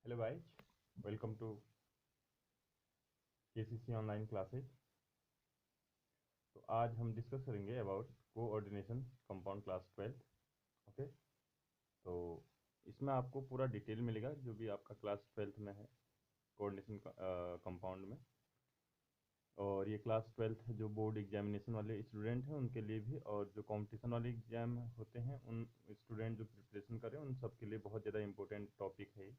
Hello guys, welcome to KCC online classes. तो आज हम डिस्कस करेंगे about coordination compound class 12। Okay, तो इसमें आपको पूरा डिटेल मिलेगा जो भी आपका क्लास 12 में है कोऑर्डिनेशन कंपाउंड में। और ये क्लास 12 जो बोर्ड एग्जामिनेशन वाले स्टूडेंट हैं उनके लिए भी, और जो कंपटीशन वाले एग्जाम होते हैं उन स्टूडेंट जो प्रिपरेशन करें उन सब के लिए बहुत ज़्यादा इंपॉर्टेंट टॉपिक है।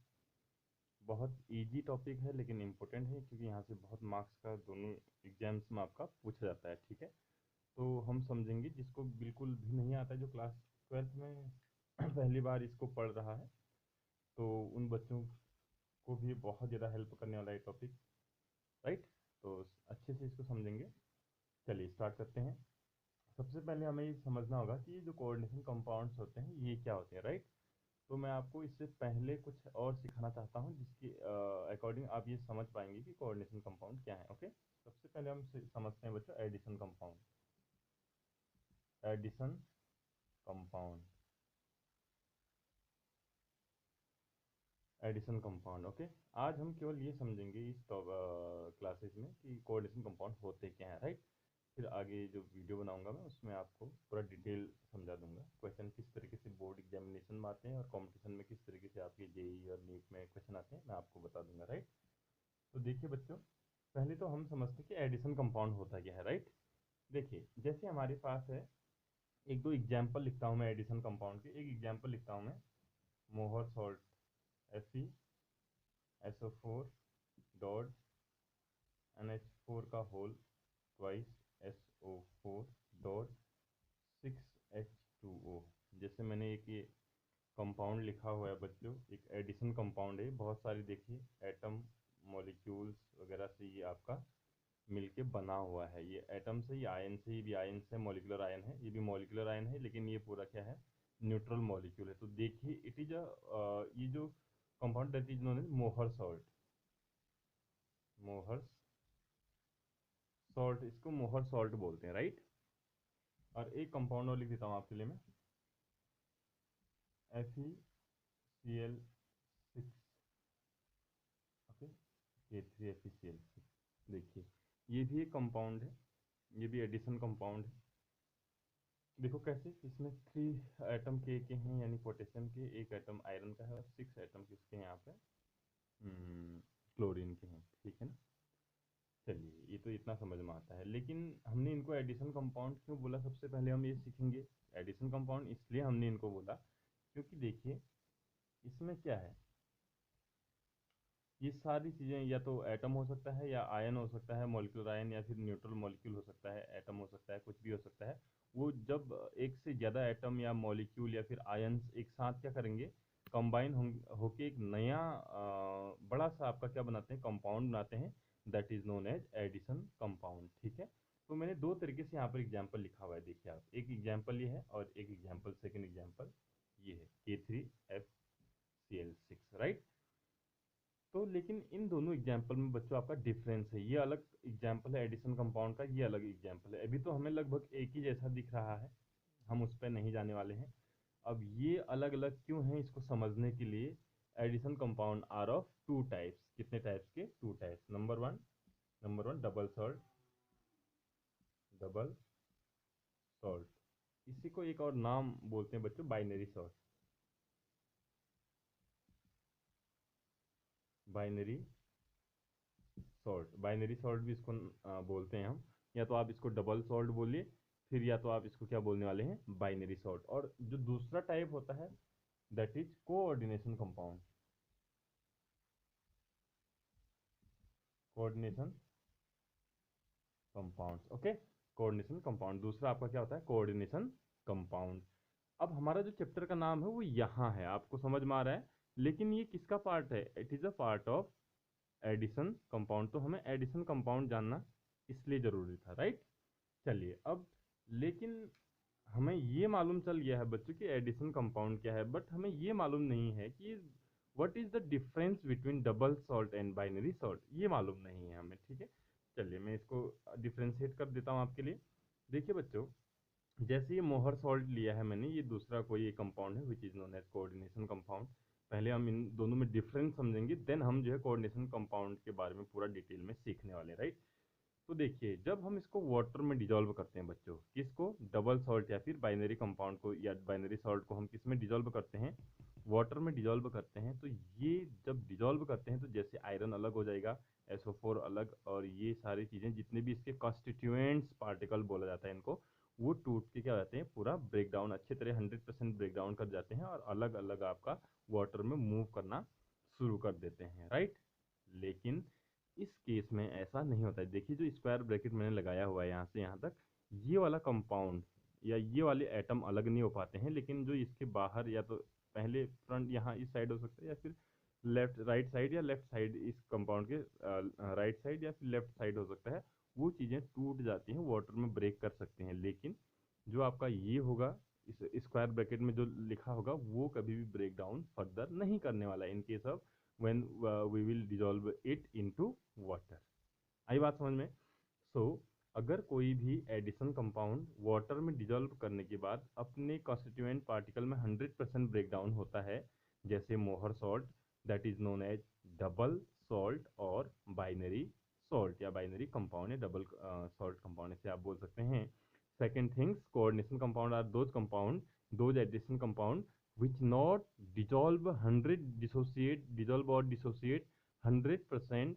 बहुत इजी टॉपिक है लेकिन इम्पोर्टेंट है क्योंकि यहाँ से बहुत मार्क्स का दोनों एग्जाम्स में आपका पूछा जाता है। ठीक है, तो हम समझेंगे जिसको बिल्कुल भी नहीं आता है, जो क्लास 12th में पहली बार इसको पढ़ रहा है, तो उन बच्चों को भी बहुत ज़्यादा हेल्प करने वाला है टॉपिक। राइट, तो अच्छे से इसको समझेंगे। चलिए स्टार्ट करते हैं। सबसे पहले हमें ये समझना होगा कि ये जो कोऑर्डिनेशन कंपाउंड्स होते हैं ये क्या होते हैं। राइट, तो मैं आपको इससे पहले कुछ और सिखाना चाहता हूँ जिसके अकॉर्डिंग आप ये समझ पाएंगे कि कोऑर्डिनेशन कंपाउंड क्या है। ओके, सबसे पहले हम समझते हैं बच्चों addition compound. Addition compound, addition compound. Okay, आज हम केवल ये समझेंगे इस क्लासेस में कि कोऑर्डिनेशन कंपाउंड होते क्या हैं। राइट, फिर आगे जो वीडियो बनाऊंगा मैं उसमें आपको पूरा डिटेल समझा दूंगा। क्वेश्चन किस तरीके से बोर्ड एग्जामिनेशन में आते हैं और कंपटीशन में किस तरीके से आपके जेई और नीट में क्वेश्चन आते हैं मैं आपको बता दूंगा। राइट, तो देखिए बच्चों, पहले तो हम समझते हैं कि एडिशन कंपाउंड होता क्या है। राइट, देखिए जैसे हमारे पास है, एक दो एग्जाम्पल लिखता हूँ मैं एडिशन कंपाउंड के। एक एग्जाम्पल लिखता हूँ मैं, मोहर सॉल्ट FeSO4 डॉट NH4 का whole twice SO4 dot 6H2O। जैसे मैंने एक ये कंपाउंड लिखा हुआ है बच्चों, एक एडिशन कंपाउंड है। बहुत सारी देखिए एटम मॉलिक्यूल्स वगैरह से ये आपका मिलके बना हुआ है। ये एटम से, ये आयन से, ये भी आयन से, मॉलिक्यूलर आयन है, ये भी मॉलिक्यूलर आयन है, लेकिन ये पूरा क्या है, न्यूट्रल मॉलिक्यूल है। तो देखिए इट इज ये जो compound that is known as Mohr salt. Mohr salt, इसको मोहर सॉल्ट बोलते हैं। राइट, और एक कंपाउंड और लिख देता हूँ आपके लिए मैं, FeCl6। Okay, K3FeCl6। देखिए ये भी एक कंपाउंड है, ये भी एडिशन कंपाउंड है। देखो कैसे, इसमें 3 एटम के हैं, यानी पोटेशियम के, एक एटम आयरन का है और 6 एटम किसके हैं यहाँ पे, क्लोरीन के हैं। ठीक है ना। चलिए ये तो इतना समझ में आता है, लेकिन हमने इनको एडिशन कंपाउंड क्यों बोला, सबसे पहले हम ये सीखेंगे। एडिशन कंपाउंड इसलिए हमने इनको बोला क्योंकि देखिए इसमें क्या है, ये सारी चीज़ें या तो एटम हो सकता है या आयन हो सकता है, मॉलिक्यूलर आयन, या फिर न्यूट्रल मॉलिक्यूल हो सकता है, एटम हो सकता है, कुछ भी हो सकता है। वो जब एक से ज़्यादा एटम या मॉलिक्यूल या फिर आयन्स एक साथ क्या करेंगे, कंबाइन होके एक नया बड़ा सा आपका क्या बनाते हैं, कंपाउंड बनाते हैं, that is known as addition compound. ठीक है, तो मैंने दो तरीके से यहाँ पर एग्जाम्पल लिखा हुआ है। देखिए आप, एक एग्जाम्पल ये है और एक एग्जाम्पल, सेकेंड एग्जाम्पल ये है, K3FCl6। राइट, तो लेकिन इन दोनों एग्जाम्पल में बच्चों आपका डिफरेंस है। ये अलग एग्जाम्पल है एडिशन कंपाउंड का, ये अलग एग्जाम्पल है। अभी तो हमें लगभग एक ही जैसा दिख रहा है, हम उस पर नहीं जाने वाले हैं। अब ये अलग अलग क्यों हैं इसको समझने के लिए, addition compound are of 2 types. कितने टाइप्स के, 2 types. Number one double salt, double salt. इसी को एक और नाम बोलते हैं बच्चों, binary salt. Binary salt, binary salt भी इसको बोलते हैं हम। या तो आप इसको डबल सॉल्ट बोलिए, फिर या तो आप इसको क्या बोलने वाले हैं, बाइनरी सॉल्ट। और जो दूसरा टाइप होता है that is coordination compound. Coordination compound. Okay, coordination compound दूसरा आपका क्या होता है, कोऑर्डिनेशन कंपाउंड। अब हमारा जो चैप्टर का नाम है वो यहाँ है, आपको समझ में आ रहा है, लेकिन ये किसका पार्ट है, it is a part of addition compound. तो हमें एडिशन कंपाउंड जानना इसलिए जरूरी था। राइट, चलिए अब, लेकिन हमें ये मालूम चल गया है बच्चों कि एडिशन कंपाउंड क्या है, बट हमें ये मालूम नहीं है कि what is the difference between double salt and binary salt. ये मालूम नहीं है हमें। ठीक है, चलिए मैं इसको डिफ्रेंशिएट कर देता हूँ आपके लिए। देखिए बच्चों, जैसे ये मोहर सॉल्ट लिया है मैंने, ये दूसरा कोई कंपाउंड है which is known as coordination compound. पहले हम इन दोनों में डिफरेंस समझेंगे, देन हम जो है कोऑर्डिनेशन कंपाउंड के बारे में पूरा डिटेल में सीखने वाले, राइट। तो देखिए, जब हम इसको वाटर में डिजोल्व करते हैं बच्चों, किसको, डबल सॉल्ट या फिर बाइनरी कंपाउंड को या बाइनरी सॉल्ट को हम किस में डिजोल्व करते हैं, वाटर में डिजोल्व करते हैं। तो ये जब डिजोल्व करते हैं तो जैसे आयरन अलग हो जाएगा, SO4 अलग, और ये सारी चीज़ें जितने भी इसके कॉन्स्टिट्यूएंट्स पार्टिकल बोला जाता है इनको, वो टूट के क्या हो जाते हैं, पूरा ब्रेक डाउन अच्छे तरह 100% ब्रेक डाउन कर जाते हैं और अलग अलग आपका वाटर में मूव करना शुरू कर देते हैं, राइट। लेकिन इस केस में ऐसा नहीं होता है। देखिए, जो स्क्वायर ब्रैकेट मैंने लगाया हुआ है यहाँ से यहाँ तक, ये वाला कंपाउंड या ये वाले एटम अलग नहीं हो पाते हैं, लेकिन जो इसके बाहर या तो पहले फ्रंट यहाँ इस साइड हो सकता है, या फिर लेफ्ट राइट साइड या लेफ्ट साइड, इस कंपाउंड के राइट साइड या फिर लेफ्ट साइड हो सकता है, वो चीज़ें टूट जाती हैं, वाटर में ब्रेक कर सकते हैं। लेकिन जो आपका ये होगा, इस स्क्वायर ब्रैकेट में जो लिखा होगा, वो कभी भी ब्रेक डाउन फर्दर नहीं करने वाला in case of when we will dissolve it into water। आई बात समझ में। सो अगर कोई भी एडिशन कंपाउंड वाटर में डिजोल्व करने के बाद अपने कॉन्स्टिट्यूएंट पार्टिकल में 100% ब्रेक डाउन होता है, जैसे Mohr salt, that is known as double salt और बाइनरी सॉल्ट या बाइनरी कंपाउंड है, डबल सॉल्ट कंपाउंड इसे आप बोल सकते हैं। Second things, coordination compound are those addition compound which not dissolve or dissociate 100%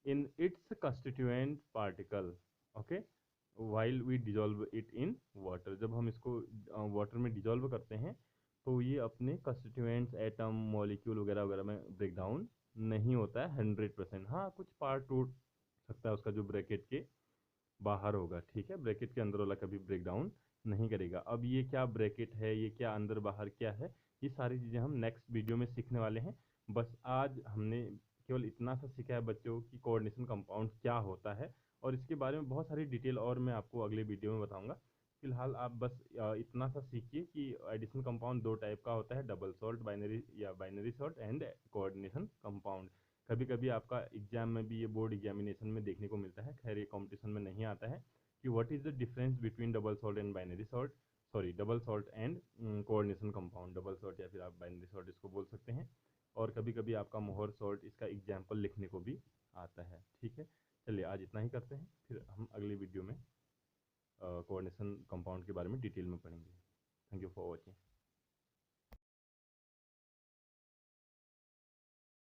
in its constituent particle, okay, while we dissolve it in water। जब हम इसको वाटर में डिजोल्व करते हैं तो ये अपने कंस्टिट्यूएंट्स, एटम, मॉलिक्यूल वगैरह वगैरह में ब्रेक डाउन नहीं होता है 100%। हाँ, कुछ पार्ट टूट सकता है उसका जो ब्रैकेट के बाहर होगा, ठीक है, ब्रैकेट के अंदर वाला कभी ब्रेक डाउन नहीं करेगा। अब ये क्या ब्रैकेट है, ये क्या अंदर बाहर क्या है, ये सारी चीज़ें हम नेक्स्ट वीडियो में सीखने वाले हैं। बस आज हमने केवल इतना सा सीखा है बच्चों की कोऑर्डिनेशन कंपाउंड क्या होता है, और इसके बारे में बहुत सारी डिटेल और मैं आपको अगले वीडियो में बताऊंगा। फिलहाल आप बस इतना सा सीखिए कि एडिशन कंपाउंड दो टाइप का होता है, डबल सॉल्ट बाइनरी या binary salt and coordination compound. कभी कभी आपका एग्जाम में भी ये बोर्ड एग्जामिनेशन में देखने को मिलता है, खैर ये कॉम्पिटिशन में नहीं आता है, कि what is the difference between double salt and binary salt, sorry double salt and coordination compound, double salt या फिर आप बाइनरी सॉल्ट इसको बोल सकते हैं। और कभी कभी आपका मोहर सॉल्ट इसका एग्जाम्पल लिखने को भी आता है, ठीक है। चलिए आज इतना ही करते हैं, फिर हम अगली वीडियो में कोऑर्डिनेशन कंपाउंड के बारे में डिटेल में पढ़ेंगे। Thank you for watching.